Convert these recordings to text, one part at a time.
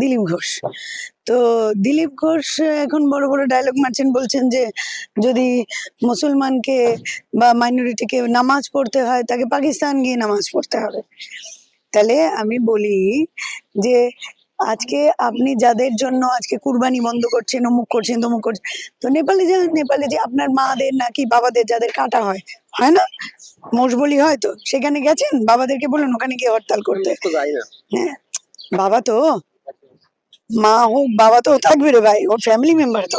দিলীপ ঘোষ। তো দিলীপ ঘোষ এখন বড় বড় ডায়লগ মারছেন, বলছেন যে যদি মুসলমানকে বা মাইনরিটিকে নামাজ পড়তে হয় তাকে পাকিস্তান গিয়ে নামাজ পড়তে হবে। তাহলে আমি বলি যে আজকে আপনি যাদের জন্য আজকে কুরবানি বন্ধ করছেন, অমুক করছেন, তমুক করছেন, তো নেপালে যান, নেপালে যে আপনার মাদের নাকি বাবাদের যাদের কাটা হয়, হয় না, মোষ বলি হয়, তো সেখানে গেছেন, বাবাদেরকে বলুন ওখানে গিয়ে হরতাল করতে। হ্যাঁ, বাবা তো মা হোক বাবা তো থাকবে রে ভাই, ওর ফ্যামিলি মেম্বার তো,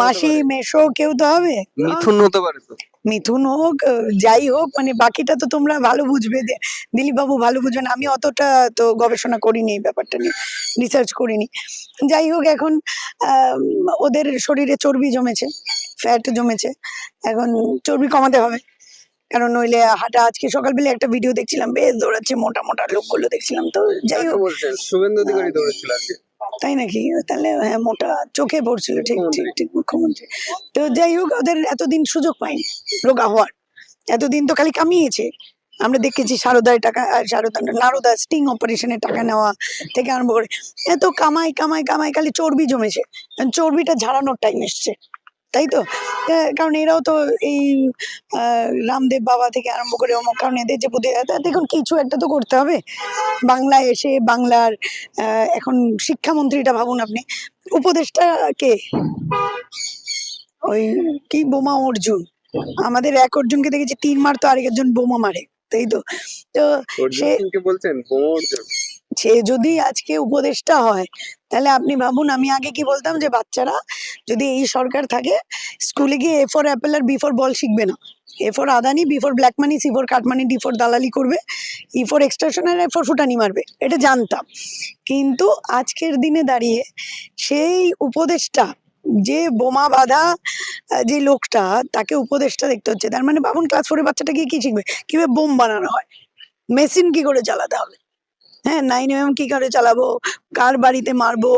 মাসি মেশো কেউ তো হবে, মিথুন হতে পারে তো, মিথুন হোক যাই হোক, মানে বাকিটা তো তোমরা ভালো বুঝবে, দিলীপ বাবু ভালো বুঝবেন, আমি অতটা তো গবেষণা করিনি এই ব্যাপারটা নিয়ে, রিসার্চ করিনি। যাই হোক, এখন ওদের শরীরে চর্বি জমেছে, ফ্যাট জমেছে, এখন চর্বি কমাতে হবে, কারণ নইলে হাঁটা, আজকে সকালবেলা একটা ভিডিও দেখছিলাম, বেশ দৌড়াচ্ছে, মোটা মোটা লোকগুলো দেখছিলাম, তো যাই হোক। শুভেন্দু অধিকারী দৌড়েছিল আজকে, তাই নাকি? তাহলে হ্যাঁ, মোটা চোখে পড়ছিল, ঠিক ঠিক ঠিক, মুখ্যমন্ত্রী। তো যাই হোক, ওদের এতদিন সুযোগ পায়নি রোগা হওয়ার, এতদিন তো খালি কামিয়েছে। আমরা দেখেছি সারদায় টাকা, নারদা স্টিং অপারেশনের টাকা নেওয়া থেকে আরম্ভ করে এত কামাই কামাই কামাই, খালি চর্বি জমেছে, চর্বিটা ঝাড়ানোর টাইম এসছে, তাই তো। কারণ এরাও তো এই রামদেব বাবা থেকে আরম্ভ করে অমুক, কারণ এদের যে বুদ্ধি, দেখুন কিছু একটা তো করতে হবে। বাংলায় এসে বাংলার এখন শিক্ষামন্ত্রীটা ভাবুন আপনি, উপদেষ্টা কে, ওই কি বোমা অর্জুন, আমাদের এক অর্জুনকে দেখেছি 3 মার, তো আরেক একজন বোমা মারে, তাই তো। তো সে বলছেন বোমা অর্জুন, সে যদি আজকে উপদেষ্টা হয়, তাহলে আপনি ভাবুন, আমি আগে কি বলতাম যে বাচ্চারা যদি এই সরকার থাকে, স্কুলে গিয়ে A ফর অ্যাপেল আর B ফর বল শিখবে না, A for Adani, B for black money, C for cut money, D for দালালি করবে, E ফর এক্সটর্শন আর F ফর ফুটানি মারবে, এটা জানতাম। কিন্তু আজকের দিনে দাঁড়িয়ে সেই উপদেষ্টা, যে বোমা বাঁধা যে লোকটা, তাকে উপদেষ্টা দেখতে হচ্ছে, তার মানে ভাবুন ক্লাস 4 এর বাচ্চাটা গিয়ে কি শিখবে, কিভাবে বোম বানানো হয়, মেশিন কি করে চালাতে হবে, হ্যাঁ, 9mm কি করে চালাবো, কার বাড়িতে মারবো,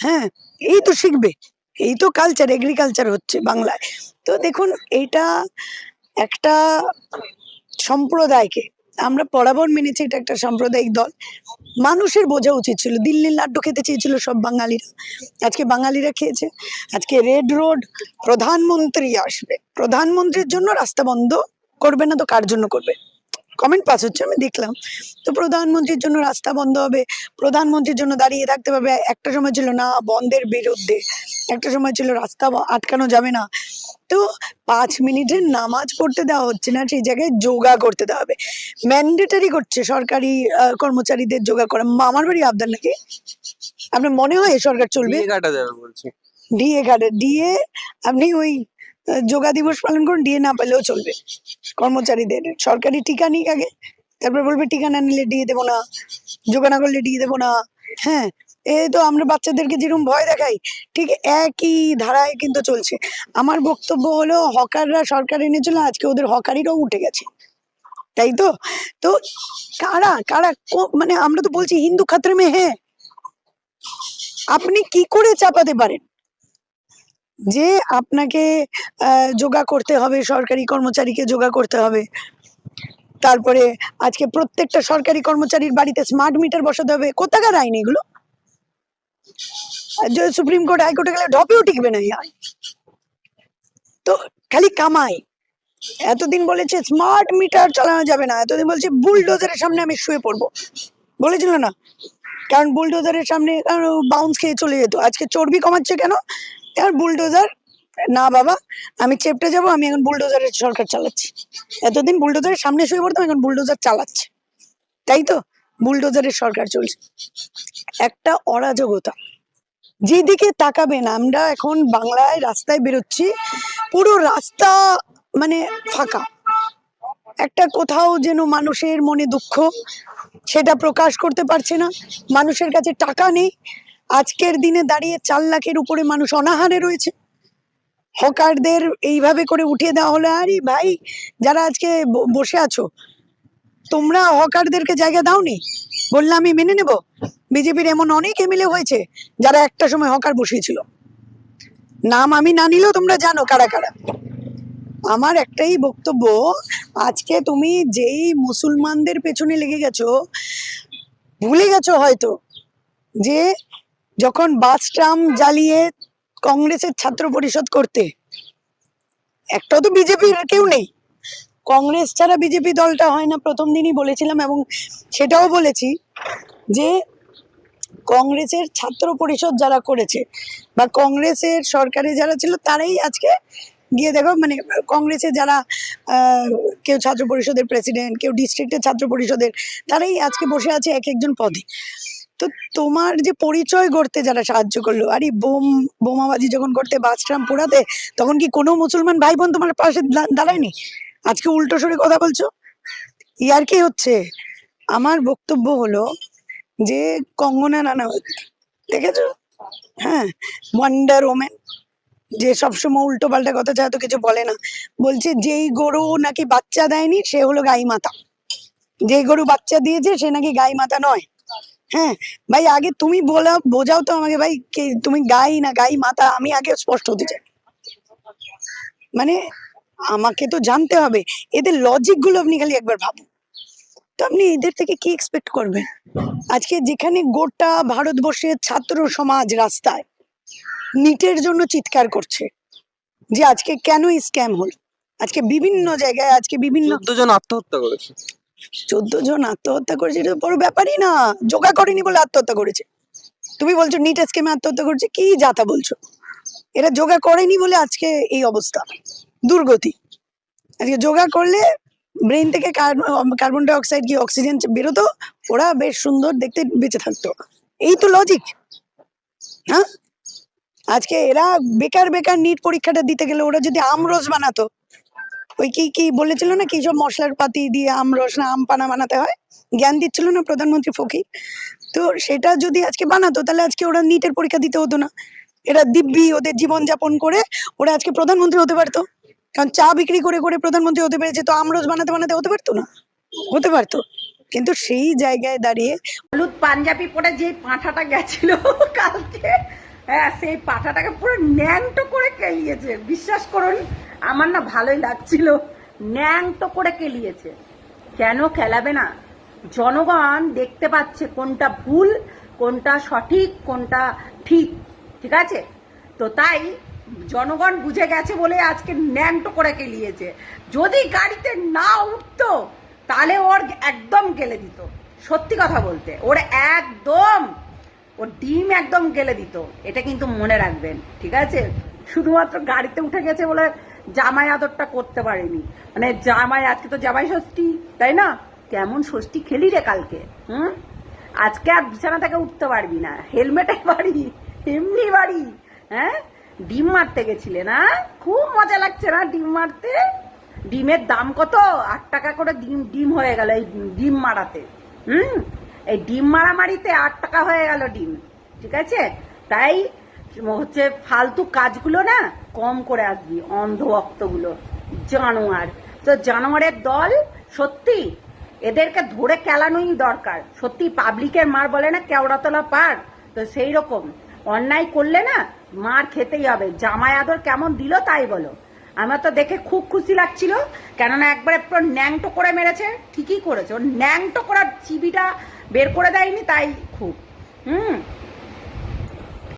হ্যাঁ, এই তো শিখবে, এই তো কালচার, এগ্রিকালচার হচ্ছে বাংলায়। তো দেখুন, এটা একটা সম্প্রদায়কে আমরা বরাবর মেনেছি, এটা একটা সাম্প্রদায়িক দল, মানুষের বোঝা উচিত ছিল। দিল্লির লাড্ডু খেতে চেয়েছিল সব বাঙালিরা, আজকে বাঙালিরা খেয়েছে। আজকে রেড রোড, প্রধানমন্ত্রী আসবে, প্রধানমন্ত্রীর জন্য রাস্তা বন্ধ করবে না তো কার জন্য করবে, কমেন্ট পাস হচ্ছে আমি দেখলাম। তো প্রধানমন্ত্রীর জন্য রাস্তা বন্ধ হবে, প্রধানমন্ত্রীর জন্য দাঁড়িয়ে থাকতে পারবে। একটা সময় ছিল না বন্ধের বিরুদ্ধে, একটা সময় ছিল রাস্তা আটকানো যাবে না। তো 5 মিনিটের নামাজ পড়তে দেওয়া হচ্ছে না, সেই জায়গায় যোগা করতে দেওয়া হবে, ম্যান্ডেটারি করছে সরকারি কর্মচারীদের যোগা করা। মামার বাড়ি আবদার নাকি? আপনার মনে হয় এই সরকার চলবে? কাটা যাবে বলছি, ডিএ কাটে, ডিএ আপনি ওই যোগা দিবস পালন করুন, ডিএ না পেলেও চলবে কর্মচারীদের। সরকারি টিকা নিক আগে, তারপর বলবে টিকা না নিলে ডিএ দেবো না, যোগা না করলে ডিএ দেবো না। হ্যাঁ, এই তো আমরা বাচ্চাদেরকে যেরকম ভয় দেখাই, ঠিক একই ধারায় কিন্তু চলছে। আমার বক্তব্য হলো, হকাররা সরকার এনেছিল, আজকে ওদের হকারিরাও উঠে গেছে, তাই তো। তো কারা কারা মানে আমরা তো বলছি হিন্দু খাতরে মে হ্যাঁ, আপনি কি করে চাপাতে পারেন যে আপনাকে যোগা করতে হবে, সরকারি কর্মচারীকে যোগা করতে হবে, তারপরে আজকে প্রত্যেকটা সরকারি কর্মচারীর বাড়িতে স্মার্ট মিটার বসাতে হবে? কোথাকার আইন এগুলো? সুপ্রিম কোর্ট, হাইকোর্টে গেলে ঢপেও টিকবে না। তো খালি কামাই। এতদিন বলেছে স্মার্ট মিটার চালানো যাবে না, এতদিন বলছে বুলডোজারের সামনে আমি শুয়ে পড়বো, বলেছিল না? কারণ বুলডোজারের সামনে বাউন্স খেয়ে চলে যেত। আজকে চর্বি কমাচ্ছে কেন? আর বুলডোজার না বাবা, আমি চেপটে যাব, আমি এখন বুলডোজারের সরকার চালাচ্ছি। এতদিন বুলডোজারের সামনে শুয়ে পড়তাম, এখন বুলডোজার চালাচ্ছে, তাই তো। বুলডোজারের সরকার চলছে, একটা অরাজকতা। যেদিকে তাকাবেন, আমরা এখন বাংলায় রাস্তায় বেরোচ্ছি, পুরো রাস্তা মানে ফাঁকা, একটা কোথাও যেন মানুষের মনে দুঃখ, সেটা প্রকাশ করতে পারছে না, মানুষের কাছে টাকা নেই। আজকের দিনে দাঁড়িয়ে 4 লাখের উপরে মানুষ অনাহারে রয়েছে। হকারদের এইভাবে করে উঠিয়ে দেওয়া হলো। আরে ভাই, যারা আজকে বসে আছো, তোমরা হকারদেরকে জায়গা দাওনি, বললে আমি মেনে নেব? বিজেপির এমন অনেক এমএলএ হয়েছে যারা একটা সময় হকার বসিয়েছিল, নাম আমি না নিলেও তোমরা জানো কারা কারা। আমার একটাই বক্তব্য, আজকে তুমি যেই মুসলমানদের পেছনে লেগে গেছো, ভুলে গেছো হয়তো যে যখন বাস ট্রাম জ্বালিয়ে কংগ্রেসের ছাত্র পরিষদ করতে, একটাও তো বিজেপির কেউ নেই, কংগ্রেস ছাড়া বিজেপি দলটা হয় না, প্রথম দিনই বলেছিলাম এবং সেটাও বলেছি যে কংগ্রেসের ছাত্র পরিষদ যারা করেছে বা কংগ্রেসের সরকারে যারা ছিল তারাই আজকে গিয়ে দেখো মানে কংগ্রেসের যারা কেউ ছাত্র পরিষদের প্রেসিডেন্ট, কেউ ডিস্ট্রিক্টের ছাত্র পরিষদের, তারাই আজকে বসে আছে এক একজন পদে। তো তোমার যে পরিচয় গড়তে যারা সাহায্য করলো, আরে বোমাবাজি যখন করতে, বাস ট্রাম পোড়াতে, তখন কি কোনো মুসলমান ভাই বোন তোমার পাশে দাঁড়ায়নি? আজকে উল্টো সরে কথা বলছো, ইয়ার কি হচ্ছে? আমার বক্তব্য হলো যে কঙ্গনা রানাওয়াত দেখেছো, হ্যাঁ, ওয়ান্ডার ওমেন, যে সবসময় উল্টো পাল্টা কথা চায়, তো কিছু বলে না, বলছে যেই গরু নাকি বাচ্চা দেয়নি সে হলো গাই মাতা, যেই গরু বাচ্চা দিয়েছে সে নাকি গাই মাতা নয়। হ্যাঁ ভাই, আগে তুমি বোঝাও তো আমাকে ভাই, তুমি গাই না গাই মাতা, আমি আগে স্পষ্ট হতে চাই। মানে আমাকে তো জানতে হবে এদের লজিক গুলো, আপনি খালি একবার ভাবুন তো, আপনি এদের থেকে কি এক্সপেক্ট করবেন? আজকে যেখানে গোটা ভারতবর্ষের ছাত্র সমাজ রাস্তায় নিটের জন্য চিৎকার করছে যে আজকে কেন স্ক্যাম হলো, আজকে বিভিন্ন জায়গায়, আজকে বিভিন্ন 14 জন আত্মহত্যা করেছে। 14 জন আত্মহত্যা করেছে, এটা তো বড় ব্যাপারই না, যোগা করেনি বলে আত্মহত্যা করেছে। তুমি বলছো নিট স্ক্যামে আত্মহত্যা করছে, কি যাতা বলছো? এরা যোগা করেনি বলে আজকে এই অবস্থা, দুর্গতি। আজকে যোগা করলে ব্রেন থেকে কার্বন ডাই অক্সাইড কি অক্সিজেন বেরোতো, ওরা বেশ সুন্দর দেখতে বেঁচে থাকতো। এই তো লজিক। হ্যাঁ, আজকে এরা বেকার বেকার নিট পরীক্ষাটা দিতে গেলে ওরা যদি আমরস বানাতো, ওই কি কি বলেছিল না, কি সব মশলার পাতি দিয়ে আমরস না আম পানা বানাতে হয়, জ্ঞান দিচ্ছিল না প্রধানমন্ত্রী ফকির, তো সেটা যদি আজকে বানাতো তাহলে আজকে ওরা নিটের পরীক্ষা দিতে হতো না। এরা দিব্যি ওদের জীবন যাপন করে ওরা আজকে প্রধানমন্ত্রী হতে পারতো, কারণ চা বিক্রি করে করে প্রধানমন্ত্রী হতে পেরেছে, তো আমরস বানাতে বানাতে হতে পারতো না? হতে পারতো। কিন্তু সেই জায়গায় দাঁড়িয়ে হলুদ পাঞ্জাবি পরে যে পাঁঠাটা গেছিল কালকে, হ্যাঁ সেই পাঁঠাটাকে পুরো ন্যাংটো করে কেলিয়েছে, বিশ্বাস করুন আমার না ভালোই লাগছিল, ন্যাংটো করে কেলিয়েছে। কেন খেলাবে না? জনগণ দেখতে পাচ্ছে কোনটা ভুল, কোনটা সঠিক, কোনটা ঠিক, ঠিক আছে? তো তাই জনগণ বুঝে গেছে বলে আজকে ন্যাংটো করে কেলিয়েছে। যদি গাড়িতে না উঠতো তাহলে ওর একদম গেলে দিত, সত্যি কথা বলতে, ওর একদম ওর ডিম একদম গেলে দিত, এটা কিন্তু মনে রাখবেন, ঠিক আছে? শুধুমাত্র গাড়িতে উঠে গেছে বলে জামাই আদরটা করতে পারেনি, মানে জামাই, আজকে তো জামাই ষষ্ঠী, তাই না? কেমন ষষ্ঠী খেলি রে কালকে, আজকে আর বিছানা থেকে উঠতে পারবি না, হেলমেটে বাড়ি, এমনি বাড়ি, হ্যাঁ? ডিম মারতে গেছিলে না? খুব মজা লাগছে না ডিম মারতে? ডিমের দাম কত? 8 টাকা করে ডিম হয়ে গেল এই ডিম মারাতে। এই ডিম মারামারিতে 8 টাকা হয়ে গেল ডিম, ঠিক আছে? তাই হচ্ছে ফালতু কাজগুলো না কম করে আসবি, অন্ধ ভক্তগুলো, জানোয়ার। তো জানোয়ারের দল, সত্যি এদেরকে ধরে কেলানোই দরকার। সত্যি পাবলিকের মার বলে না কেওড়াতলা পার, তো সেই রকম অন্যায় করলে না মার খেতেই হবে। জামাই আদর কেমন দিল তাই বলো, আমার তো দেখে খুব খুশি লাগছিল, কেননা একবারে পুরো ন্যাংটো করে মেরেছে, ঠিকই করেছে, ওর ন্যাংটো করার চিবিটা বের করে দেয়নি, তাই খুব